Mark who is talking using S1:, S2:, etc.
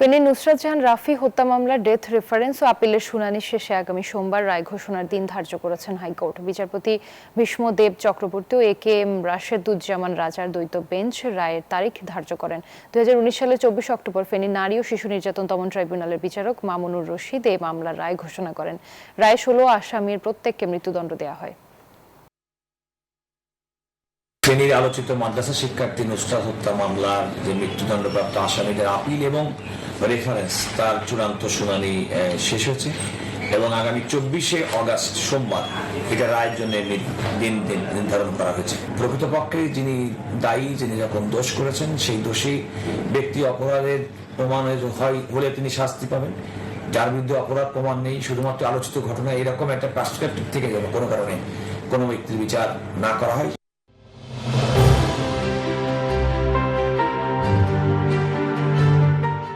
S1: ফেনীর নুসরাত জাহান রাফি হত্যা মামলার ডেথ রেফারেন্স ও আপিলের শুনানি শেষে আগামী সোমবার রায় ঘোষণার দিন ধার্য করেছেন হাইকোর্ট। বিচারপতি ভীষ্মদেব চক্রবর্তী ও এ কে এম রাশেদুজ্জামান রাজার দ্বৈত বেঞ্চ রায়ের তারিখ ধার্য করেন। 2019 সালের 24 অক্টোবর ফেনী নারী ও শিশু নির্যাতন দমন ট্রাইব্যুনালের বিচারক মামুনুর রশিদ এই মামলার রায় ঘোষণা করেন। রায়ে 16 আসামির প্রত্যেককে মৃত্যুদণ্ড দেওয়া হয়।
S2: ফেনীর আলোচিত মাদ্রাসা শিক্ষার্থী নুসরাত হত্যা মামলার যে মৃত্যুদণ্ডপ্রাপ্ত আসামিদের আপিল এবং রেফারেন্স তার চূড়ান্ত শুনানি শেষ হয়েছে এবং আগামী 24শে অগাস্ট সোমবার এটা রায়ের জন্য দিন নির্ধারণ করা হয়েছে। প্রকৃতপক্ষে যিনি দায়ী, যিনি যখন দোষ করেছেন, সেই দোষী ব্যক্তি অপরাধের প্রমাণ হলে তিনি শাস্তি পাবেন। যার বিরুদ্ধে অপরাধ প্রমাণ নেই, শুধুমাত্র আলোচিত ঘটনা, এরকম একটা প্রাসক্রিপটিভ থেকে যেন কোনো কারণে কোনো ব্যক্তির বিচার না করা হয়।